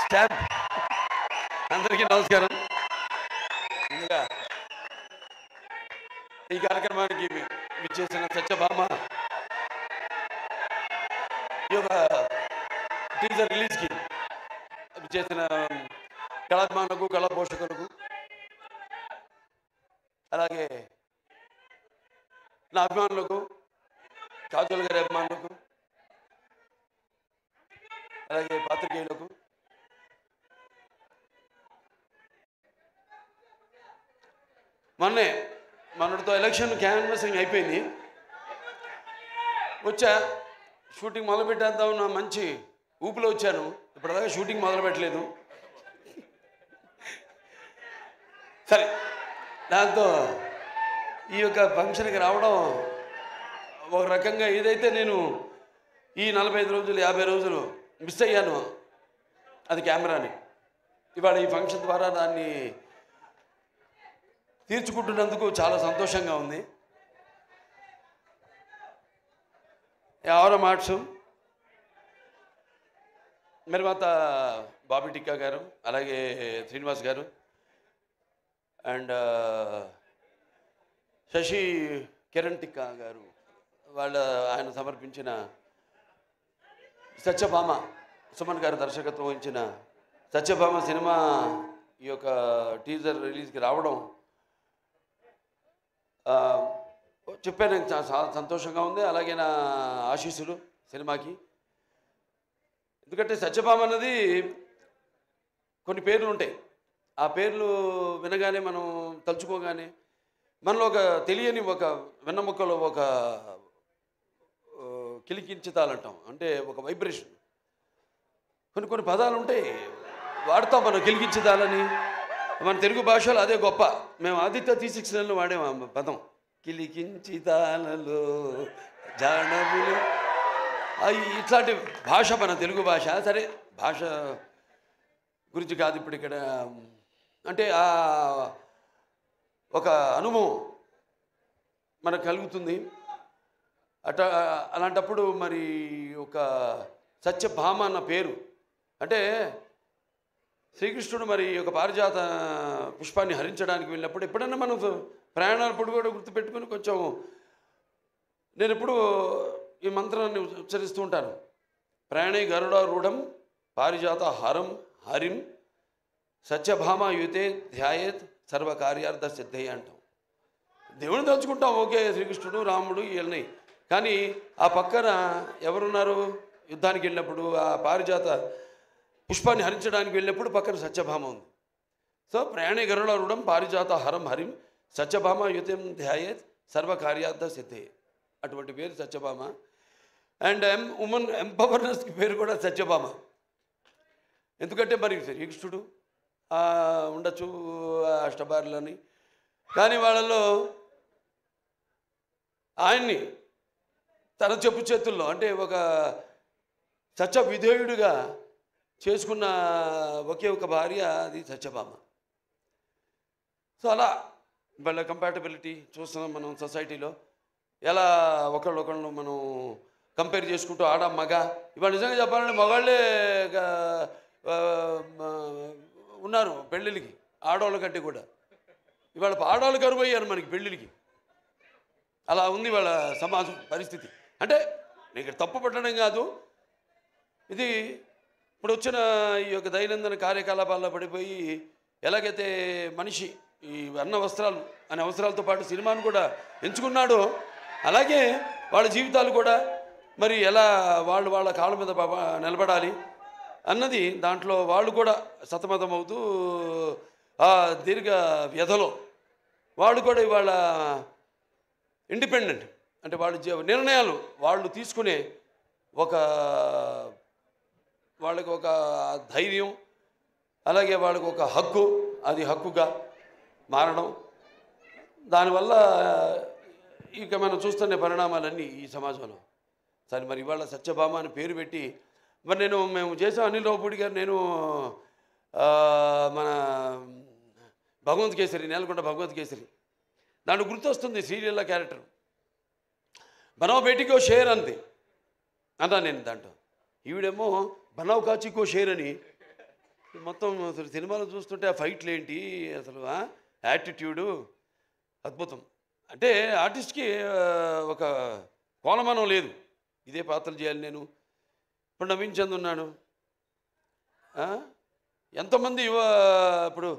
Stamp. అందరికీ నమస్కారం. ముందుగా ఈ కార్యక్రమానికి విచ్చేసిన సత్యభామ ఈ యొక్క టీజర్ రిలీజ్కి విచ్చేసిన కళాభిమానులకు, కళా పోషకులకు, అలాగే నా అభిమానులకు, కాజల్ గారి అభిమానులకు, అలాగే పాత్రికేయులకు, మొన్నటితో ఎలక్షన్ క్యాన్వాసింగ్ అయిపోయింది. వచ్చా షూటింగ్ మొదలు పెట్టేద్దాం నా మంచి ఊపిలో వచ్చాను. ఇప్పటిదాకా షూటింగ్ మొదలు పెట్టలేదు. సరే, దాంతో ఈ యొక్క ఫంక్షన్కి రావడం ఒక రకంగా ఏదైతే నేను ఈ 45 రోజులు 50 రోజులు మిస్ అయ్యాను అది కెమెరాని, ఇవాళ ఈ ఫంక్షన్ ద్వారా దాన్ని తీర్చుకుంటున్నందుకు చాలా సంతోషంగా ఉంది. ఆవరం ఆర్ట్స్ నిర్మాత బాబీ టిక్కా గారు, అలాగే శ్రీనివాస్ గారు అండ్ శశి కిరణ్ టిక్కా గారు, ఆయన సమర్పించిన సత్యభామ, సుమన్ గారు దర్శకత్వం వహించిన సత్యభామ సినిమా ఈ యొక్క టీజర్ రిలీజ్కి రావడం చెప్పాను, చాలా సంతోషంగా ఉంది. అలాగే నా ఆశీస్సులు సినిమాకి. ఎందుకంటే సత్యభామ అన్నది కొన్ని పేర్లు ఉంటాయి. ఆ పేర్లు వినగానే మనం తలుచుకోగానే మనలో ఒక తెలియని ఒక వెన్నముక్కలో ఒక కిలికించుతాలంటాం, అంటే ఒక వైబ్రేషన్. కొన్ని పదాలు ఉంటాయి వాడతాం మనం, కిలికించుతాలని. మన తెలుగు భాషలో అదే గొప్ప. మేము ఆదిత్య T6 వాడేము ఆ పదం, కిలికించితాలలో జానవులు. ఇట్లాంటి భాష మన తెలుగు భాష. సరే, భాష గురించి కాదు ఇప్పుడు ఇక్కడ. అంటే ఒక అనుభవం మనకు కలుగుతుంది. అలాంటప్పుడు మరి ఒక సత్యభామ అన్న పేరు అంటే శ్రీకృష్ణుడు మరి ఒక పారిజాత పుష్పాన్ని హరించడానికి వెళ్ళినప్పుడు ఎప్పుడన్నా మనం ప్రయాణాలప్పుడు కూడా గుర్తుపెట్టుకుని కొంచెం నేను ఎప్పుడు ఈ మంత్రాన్ని ఉచ్చరిస్తూ ఉంటాను. ప్రయాణే గరుడారూఢం పారిజాత హరం హరిం సత్యభామ యుతే ధ్యాయేత్ సర్వకార్యార్థ సిద్ధయ్య అంటాం. దేవుని తలుచుకుంటాం, ఓకే, శ్రీకృష్ణుడు రాముడు ఇవన్నీ. కానీ ఆ పక్కన ఎవరున్నారు? యుద్ధానికి వెళ్ళినప్పుడు ఆ పారిజాత పుష్పాన్ని హరించడానికి వెళ్ళినప్పుడు పక్కన సత్యభామ ఉంది. సో ప్రయాణే గరుడారూఢం పారిజాత హరం హరిం సత్యభామ యుతం ధ్యాయేత్ సర్వకార్యార్థ సిద్ధే. అటువంటి పేరు సత్యభామ. అండ్ ఉమెన్ ఎంపవర్నెస్కి పేరు కూడా సత్యభామ. ఎందుకంటే మరి శ్రీకృష్ణుడు ఉండొచ్చు అష్టభార్యలని, కానీ వాళ్ళలో ఆయన్ని తన చెప్పు చేతుల్లో అంటే ఒక సత్య విధేయుడిగా చేసుకున్న ఒకే ఒక భార్య, అది సత్యభామ. సో అలా వాళ్ళ కంపాటబిలిటీ చూస్తున్నాం మనం సొసైటీలో. ఎలా ఒకళ్ళొకళ్ళు మనం కంపేర్ చేసుకుంటూ ఆడ మగ. ఇవాళ నిజంగా చెప్పాలంటే మగాళ్ళే ఉన్నారు పెళ్ళిళ్ళకి ఆడవాళ్ళ కంటే కూడా. ఇవాళ ఆడవాళ్ళు కరువు అయ్యారు మనకి పెళ్ళిళ్ళకి. అలా ఉంది వాళ్ళ సమాజం పరిస్థితి. అంటే నీకు తప్పు పట్టడం కాదు, ఇది ఇప్పుడు వచ్చిన ఈ యొక్క దైనందిన కార్యకలాపాల్లో పడిపోయి ఎలాగైతే మనిషి ఈ అన్న వస్త్రాలు అనే అవసరాలతో పాటు సినిమాను కూడా ఎంచుకున్నాడో, అలాగే వాళ్ళ జీవితాలు కూడా మరి ఎలా వాళ్ళ కాళ్ళ మీద నిలబడాలి అన్నది దాంట్లో వాళ్ళు కూడా సతమతమవుతూ ఆ దీర్ఘ వ్యధలో వాళ్ళు కూడా ఇవాళ ఇండిపెండెంట్, అంటే వాళ్ళ నిర్ణయాలు వాళ్ళు తీసుకునే వాళ్ళకి ఒక ధైర్యం, అలాగే వాళ్ళకి ఒక హక్కు, అది హక్కుగా మారడం. దానివల్ల ఇక మనం చూస్తున్న పరిణామాలన్నీ ఈ సమాజంలో. సరే, మరి ఇవాళ సత్యభామ అని పేరు పెట్టి మరి మేము చేసాం. అనిల్ రావుపూడి గారు, నేను మన భగవంత్ కేసరి, నేలకొండ భగవంత్ కేసరి, దాంట్లో గుర్తొస్తుంది సీరియల్లో క్యారెక్టర్ బనావ్ బేటీకో షేర్ అంది అన్నా నేను. దాంట్లో ఈవిడేమో బనావ్ కాచికో షేర్ అని మొత్తం అసలు సినిమాలో చూస్తుంటే ఆ ఫైట్లు ఏంటి అసలు, యాటిట్యూడు అద్భుతం. అంటే ఆర్టిస్ట్కి ఒక కోలమానం లేదు, ఇదే పాత్రలు చేయాలి నేను. ఇప్పుడు నవీన్ చంద్ ఉన్నాడు, ఎంతోమంది ఇప్పుడు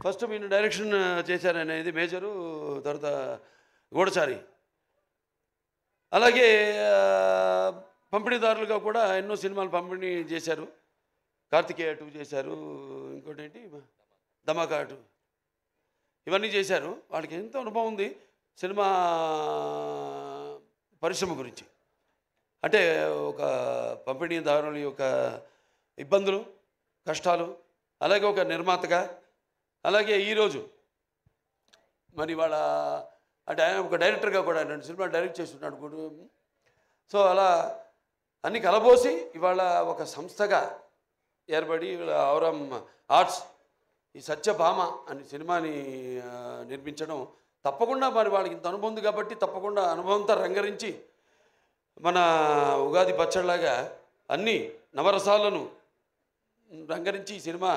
ఫస్ట్ మీరు డైరెక్షన్ చేశారనేది మేజరు, తర్వాత గూఢచారి. అలాగే పంపిణీదారులుగా కూడా ఎన్నో సినిమాలు పంపిణీ చేశారు. కార్తికేయ 2 చేశారు, ఇంకోటి ఏంటి ధమాకా 2, ఇవన్నీ చేశారు. వాళ్ళకి ఎంతో అనుభవం ఉంది సినిమా పరిశ్రమ గురించి. అంటే ఒక పంపిణీదారుల యొక్క ఇబ్బందులు, కష్టాలు, అలాగే ఒక నిర్మాతగా, అలాగే ఈరోజు మరి వాళ్ళ అంటే ఆయన ఒక డైరెక్టర్గా కూడా 2 సినిమాలు డైరెక్ట్ చేస్తున్నాడు. సో అలా అన్ని కలబోసి ఇవాళ ఒక సంస్థగా ఏర్పడి ఔరం ఆర్ట్స్ ఈ సత్యభామ అనే సినిమాని నిర్మించడం తప్పకుండా మరి వాళ్ళకి ఇంత అనుభవం ఉంది కాబట్టి తప్పకుండా అనుభవంతో రంగరించి మన ఉగాది పచ్చడిలాగా అన్ని నవరసాలను రంగరించి ఈ సినిమా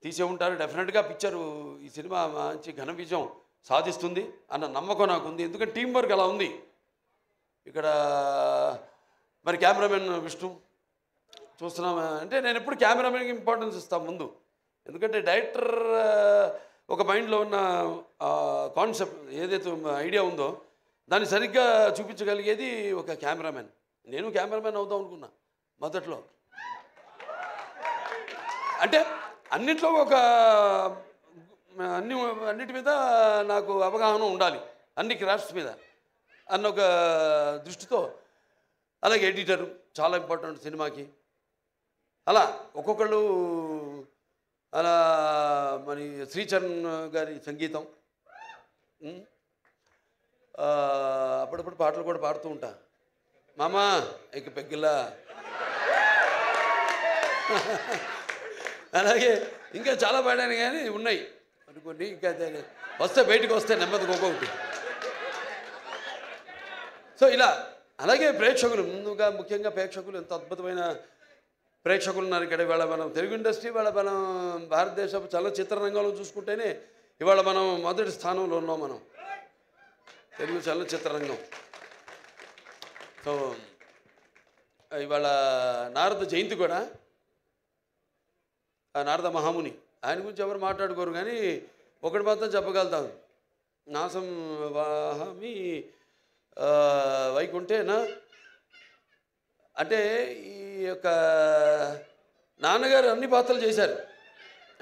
తీసే ఉంటారు. డెఫినెట్గా పిక్చరు ఈ సినిమా మంచి ఘన విజయం సాధిస్తుంది అన్న నమ్మకం నాకు ఉంది. ఎందుకంటే టీం వర్క్ అలా ఉంది. ఇక్కడ మరి కెమెరామెన్ విష్ణు చూస్తున్నాం అంటే నేను ఎప్పుడు కెమెరామెన్కి ఇంపార్టెన్స్ ఇస్తాను ముందు. ఎందుకంటే డైరెక్టర్ ఒక మైండ్లో ఉన్న కాన్సెప్ట్ ఏదైతే ఐడియా ఉందో దాన్ని సరిగ్గా చూపించగలిగేది ఒక కెమెరామెన్. నేను కెమెరామెన్ అవుదాం అనుకున్నా మొదట్లో. అంటే అన్నిట్లో ఒక అన్నిటి మీద నాకు అవగాహన ఉండాలి, అన్ని క్రాఫ్ట్స్ మీద అన్న ఒక దృష్టితో. అలాగే ఎడిటరు చాలా ఇంపార్టెంట్ సినిమాకి. అలా ఒక్కొక్కళ్ళు అలా మరి శ్రీచరణ్ గారి సంగీతం, అప్పుడప్పుడు పాటలు కూడా పాడుతూ ఉంటా. మామా ఇక పెగ్గిలా అలాగే ఇంకా చాలా పాడాను కానీ ఉన్నాయి అనుకోండి. ఇంకా వస్తే బయటకు వస్తే నెమ్మదికి ఒక్కొక్కటి. సో ఇలా అలాగే ప్రేక్షకులు ముందుగా ముఖ్యంగా ప్రేక్షకులు ఎంత అద్భుతమైన ప్రేక్షకులు ఉన్నారు ఇక్కడ. ఇవాళ మనం తెలుగు ఇండస్ట్రీ, ఇవాళ మనం భారతదేశ చలనచిత్ర రంగంలో చూసుకుంటేనే ఇవాళ మనం మొదటి స్థానంలో ఉన్నాం మనం, తెలుగు చలనచిత్ర రంగం. సో ఇవాళ నారద జయంతి కూడా, ఆ నారద మహాముని ఆయన గురించి ఎవరు మాట్లాడుకోరు కానీ ఒకటి మాత్రం చెప్పగలుగుతాను, నాసం వాహమి వైకుంఠేనా. అంటే ఈ యొక్క నాన్నగారు అన్ని పాత్రలు చేశారు,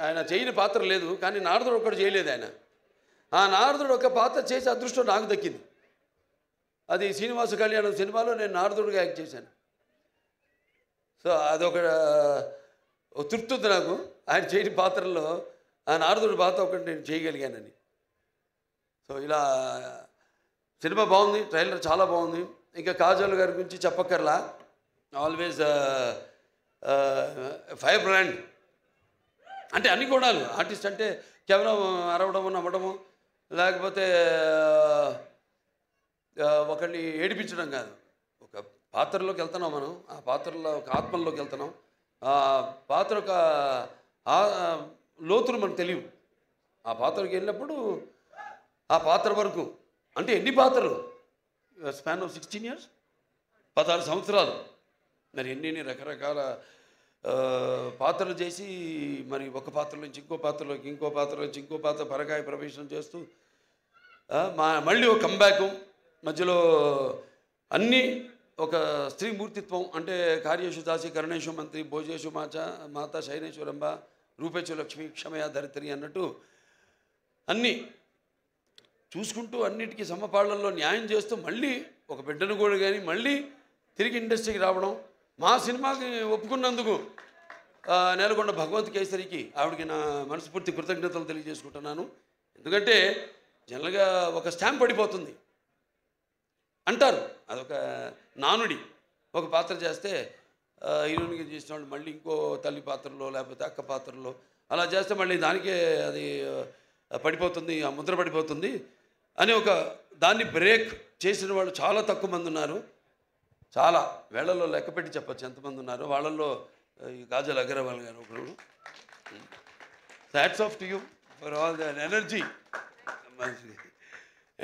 ఆయన చేయని పాత్ర లేదు. కానీ నారదుడు ఒక్కడు చేయలేదు ఆయన. ఆ నారదుడు ఒక పాత్ర చేసే అదృష్టం నాకు దక్కింది. అది శ్రీనివాస కళ్యాణం సినిమాలో నేను నారదుడిగా యాక్ట్ చేశాను. సో అదొక తృప్తి ఉంది నాకు, ఆయన చేయని పాత్రల్లో ఆ నారదుడి పాత్ర ఒకటి నేను చేయగలిగానని. సో ఇలా సినిమా బాగుంది, ట్రైలర్ చాలా బాగుంది. ఇంకా కాజల్ గారి గురించి చెప్పక్కర్లా, ఆల్వేస్ ఫైర్ బ్రాండ్. అంటే అన్ని గుణాలు. ఆర్టిస్ట్ అంటే కేవలం అరవడము, నవ్వడము, లేకపోతే ఒకరిని ఏడిపించడం కాదు. ఒక పాత్రలోకి వెళ్తున్నాం మనం, ఆ పాత్రలో ఒక ఆత్మల్లోకి వెళ్తున్నాం. ఆ పాత్ర ఒక లోతులు మనకు తెలియవు. ఆ పాత్రకి వెళ్ళినప్పుడు ఆ పాత్ర వరకు అంటే ఎన్ని పాత్రలు, స్పాన్ ఆఫ్ 16 years, 16 సంవత్సరాలు, మరి ఎన్ని రకరకాల పాత్రలు చేసి మరి ఒక పాత్ర నుంచి ఇంకో పాత్రలోకి, ఇంకో పాత్ర నుంచి ఇంకో పాత్ర పరకాయ ప్రవేశం చేస్తూ మళ్ళీ ఒక కంబ్యాక్ మధ్యలో అన్నీ ఒక స్త్రీ మూర్తిత్వం. అంటే కార్యేషు దాసి కరుణేషు మంత్రి భోజేషు మాత శైనేశ్వరంబ రూపేచు లక్ష్మి క్షమయా ధరిత్రి అన్నట్టు అన్నీ చూసుకుంటూ అన్నిటికీ సమపాళ్లలో న్యాయం చేస్తూ మళ్ళీ ఒక బిడ్డను కూడా కానీ మళ్ళీ తిరిగి ఇండస్ట్రీకి రావడం. మా సినిమాకి ఒప్పుకున్నందుకు నేలకొండ భగవంత్ కేసరికి ఆవిడకి నా మనస్ఫూర్తి కృతజ్ఞతలు తెలియజేసుకుంటున్నాను. ఎందుకంటే జనరల్గా ఒక స్టాంప్ పడిపోతుంది అంటారు, అదొక నానుడి. ఒక పాత్ర చేస్తే హీరోయిన్గా చేసిన వాళ్ళు మళ్ళీ ఇంకో తల్లి పాత్రలో లేకపోతే అక్క పాత్రలో అలా చేస్తే మళ్ళీ దానికే అది పడిపోతుంది, ఆ ముద్ర పడిపోతుంది అని ఒక దాన్ని బ్రేక్ చేసిన వాళ్ళు చాలా తక్కువ మంది ఉన్నారు. చాలా వేళ్లలో లెక్క పెట్టి చెప్పచ్చు ఎంతమంది ఉన్నారు. వాళ్ళల్లో ఈ కాజల్ అగర్వాల్ గారు ఒకరు. Hats off to you for all the energy.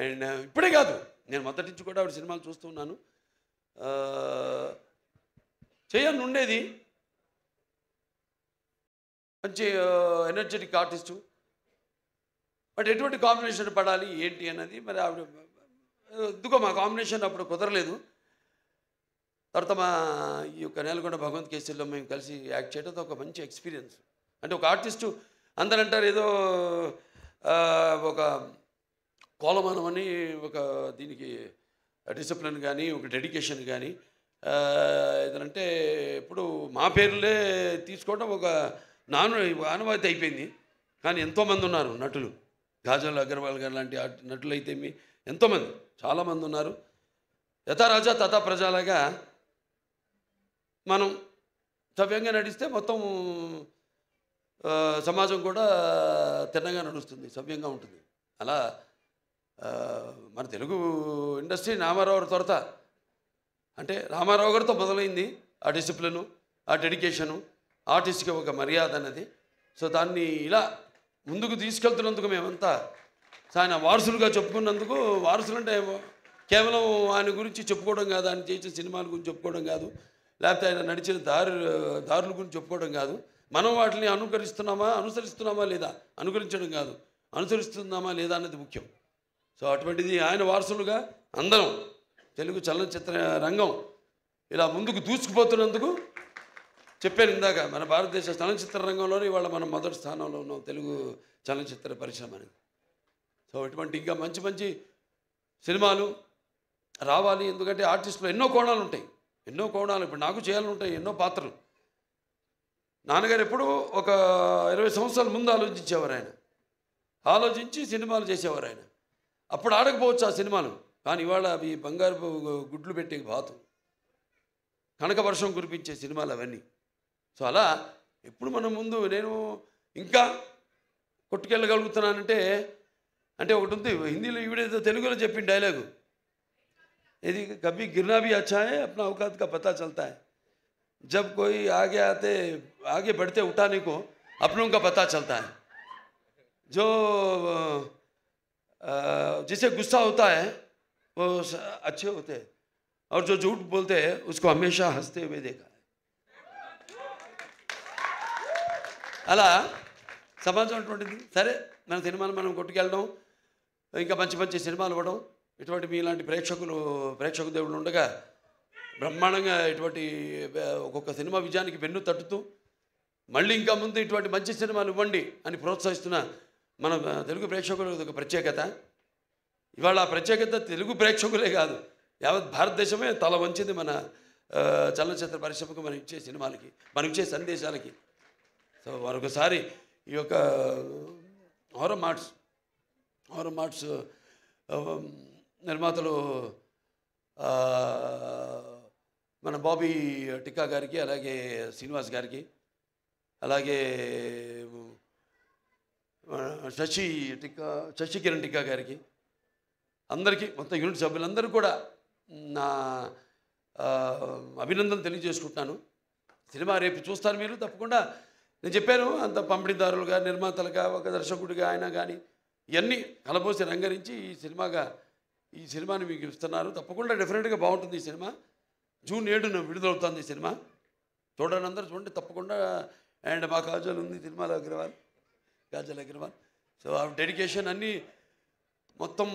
And ఇప్పుడే కాదు, నేను మొదటి నుంచి కూడా ఆవిడ సినిమాలు చూస్తున్నాను. చేయాలని ఉండేది, మంచి ఎనర్జెటిక్ ఆర్టిస్టు. బట్ ఎటువంటి కాంబినేషన్ పడాలి ఏంటి అన్నది మరి ఆవిడ ఎందుకో మా కాంబినేషన్ అప్పుడు కుదరలేదు. తర్వాత మా ఈ యొక్క నేలకొండ భగవంత్ కేసరిలో మేము కలిసి యాక్ట్ చేయడం ఒక మంచి ఎక్స్పీరియన్స్. అంటే ఒక ఆర్టిస్టు అందరూ అంటారు ఏదో ఒక కోలమానం అని, ఒక దీనికి డిసిప్లిన్ కానీ ఒక డెడికేషన్ కానీ ఏదంటే ఇప్పుడు మా పేర్లే తీసుకోవడం ఒక ఆనవాయితీ అయిపోయింది. కానీ ఎంతోమంది ఉన్నారు నటులు, కాజల్ అగర్వాల్ గారు లాంటి నటులు అయితే ఎంతోమంది చాలామంది ఉన్నారు. యథా రాజా తథా ప్రజలాగా మనం సవ్యంగా నడిస్తే మొత్తం సమాజం కూడా తిన్నగా నడుస్తుంది, సవ్యంగా ఉంటుంది. అలా మన తెలుగు ఇండస్ట్రీ రామారావు త్వరత అంటే రామారావు గారితో మొదలైంది ఆ డిసిప్లిను, ఆ డెడికేషను, ఆర్టిస్ట్కి ఒక మర్యాద అన్నది. సో దాన్ని ఇలా ముందుకు తీసుకెళ్తున్నందుకు మేమంతా ఆయన వారసులుగా చెప్పుకున్నందుకు, వారసులు అంటే కేవలం ఆయన గురించి చెప్పుకోవడం కాదు, ఆయన చేసిన సినిమాల గురించి చెప్పుకోవడం కాదు, లేకపోతే ఆయన నడిచిన దారుల గురించి చెప్పుకోవడం కాదు. మనం వాటిని అనుసరిస్తున్నామా లేదా, అనుకరించడం కాదు, అనుసరిస్తున్నామా లేదా అన్నది ముఖ్యం. సో అటువంటిది ఆయన వారసులుగా అందరం తెలుగు చలనచిత్ర రంగం ఇలా ముందుకు దూసుకుపోతున్నందుకు చెప్పాను ఇందాక, మన భారతదేశ చలనచిత్ర రంగంలోనే ఇవాళ మనం మొదటి స్థానంలో ఉన్నాం, తెలుగు చలనచిత్ర పరిశ్రమ అనేది. సో ఇటువంటి ఇంకా మంచి మంచి సినిమాలు రావాలి. ఎందుకంటే ఆర్టిస్టులో ఎన్నో కోణాలు ఉంటాయి, ఎన్నో కోణాలు. ఇప్పుడు నాకు చేయాలని ఉంటాయి ఎన్నో పాత్రలు. నాన్నగారు ఎప్పుడూ ఒక 20 సంవత్సరాల ముందు ఆలోచించేవారు. ఆయన ఆలోచించి సినిమాలు చేసేవారు. ఆయన అప్పుడు ఆడకపోవచ్చు ఆ సినిమాలు, కానీ ఇవాళ అవి బంగారు గుడ్లు పెట్టే బాతు, కనక వర్షం కురిపించే సినిమాలు అవన్నీ. సో అలా ఎప్పుడు మనం ముందు నేను ఇంకా కొట్టుకెళ్ళగలుగుతున్నానంటే అంటే ఒకటి ఉంది హిందీలో, ఈవిడేదో తెలుగులో చెప్పిన డైలాగు, ఇది కभी गिरना भी अच्छा है अपना औकात का पता चलता है जब कोई आगे बढ़ते उठाने को अपनों का पता चलता है जो जिसे गुस्सा होता है वो अच्छे होते हैं और जो झूठ बोलते हैं उसको हमेशा हंसते हुए देखा है. అలా సమాజం అటువంటిది. సరే మన సినిమాలు మనం కొట్టుకెళ్ళడం, ఇంకా మంచి మంచి సినిమాలు ఇవ్వడం, ఇటువంటి మీలాంటి ప్రేక్షక దేవుళ్ళు ఉండగా బ్రహ్మాండంగా ఇటువంటి ఒక్కొక్క సినిమా విజయానికి వెన్ను తట్టుతూ మళ్ళీ ఇంకా ముందు ఇటువంటి మంచి సినిమాలు ఇవ్వండి అని ప్రోత్సహిస్తున్న మన తెలుగు ప్రేక్షకులు ఒక ప్రత్యేకత. ఇవాళ ఆ ప్రత్యేకత తెలుగు ప్రేక్షకులే కాదు, యావత్ భారతదేశమే తల వంచింది మన చలనచిత్ర పరిశ్రమకు, మనం ఇచ్చే సినిమాలకి, మనం ఇచ్చే సందేశాలకి. సో మరొకసారి ఈ యొక్క హారర్ మార్ట్స్ నిర్మాతలు మన బాబీ టిక్కా గారికి, అలాగే శ్రీనివాస్ గారికి, అలాగే శశి కిరణ్ టిక్కా గారికి, అందరికీ మొత్తం యూనిట్ సభ్యులందరూ కూడా నా అభినందనలు తెలియజేసుకుంటున్నాను. సినిమా రేపు చూస్తారు మీరు తప్పకుండా. నేను చెప్పాను అంత పంపిణీదారులుగా, నిర్మాతలుగా, ఒక దర్శకుడిగా ఆయన కానీ ఇవన్నీ కలబోసి రంగరించి ఈ సినిమాని మీకు ఇస్తున్నారు. తప్పకుండా డెఫినెట్గా బాగుంటుంది ఈ సినిమా. జూన్ 7న విడుదలవుతుంది ఈ సినిమా. చూడండి, అందరూ చూడండి తప్పకుండా. అండ్ మా కాజల్ ఉంది సినిమాలో కాజల్ అగర్వాల్. సో ఆ డెడికేషన్ అన్నీ మొత్తం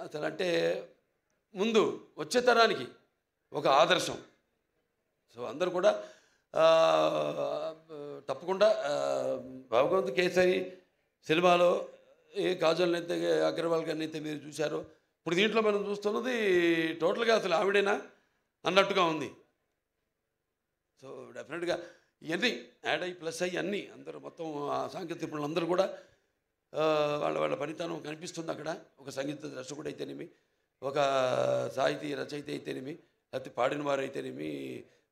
అసలు అంటే ముందు వచ్చే తరానికి ఒక ఆదర్శం. సో అందరూ కూడా తప్పకుండా భగవంత్ కేసరి సినిమాలో ఏ కాజల్నైతే అగర్వాల్ గారిని అయితే మీరు చూశారో, ఇప్పుడు దీంట్లో మనం చూస్తున్నది టోటల్గా అసలు ఆవిడేనా అన్నట్టుగా ఉంది. సో డెఫినెట్గా ఇవన్నీ యాడ్ అయ్యి ప్లస్ అయ్యి అన్నీ అందరూ మొత్తం ఆ సాంకేతిక నిపుణులు అందరూ కూడా వాళ్ళ పనితనం కనిపిస్తుంది అక్కడ. ఒక సంగీత దర్శకుడు అయితేనేమి, ఒక సాహితీ రచయిత అయితేనేమి, లేకపోతే పాడిన వారు అయితేనేమి,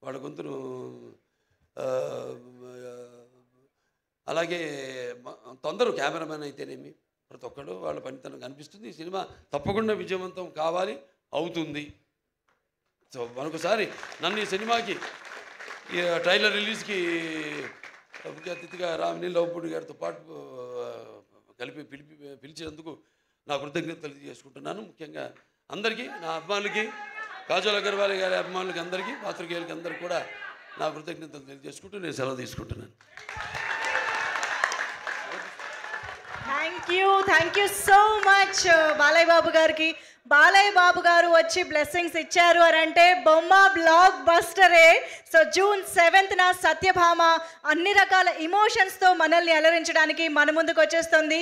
వాళ్ళ గొంతును అలాగే అందరూ కెమెరామెన్ అయితేనేమి, ప్రతి ఒక్కరు వాళ్ళ పనితనం కనిపిస్తుంది. ఈ సినిమా తప్పకుండా విజయవంతం కావాలి, అవుతుంది. సో మరొకసారి నన్ను ఈ సినిమాకి ఈ ట్రైలర్ రిలీజ్కి ముఖ్య అతిథిగా రామినీల్ లవపూడి గారితో పాటు కలిపి పిలిచేందుకు నా కృతజ్ఞతలు తెలియజేసుకుంటున్నాను. ముఖ్యంగా అందరికీ, నా అభిమానులకి, కాజల్ అగర్వాల్ గారి అభిమానులకి అందరికీ, పాత్రికేయులకి అందరికీ కూడా నా కృతజ్ఞతలు తెలియజేసుకుంటూ నేను సెలవు తీసుకుంటున్నాను. Thank you so much Balayya Babu గారికి. బాలయ్య బాబు గారు వచ్చి బ్లెస్సింగ్స్ ఇచ్చారు అని అంటే బొమ్మ బ్లాక్ బస్టరే. సో June 7th సత్యభామ అన్ని రకాల ఇమోషన్స్తో మనల్ని అలరించడానికి మన ముందుకు వచ్చేస్తుంది.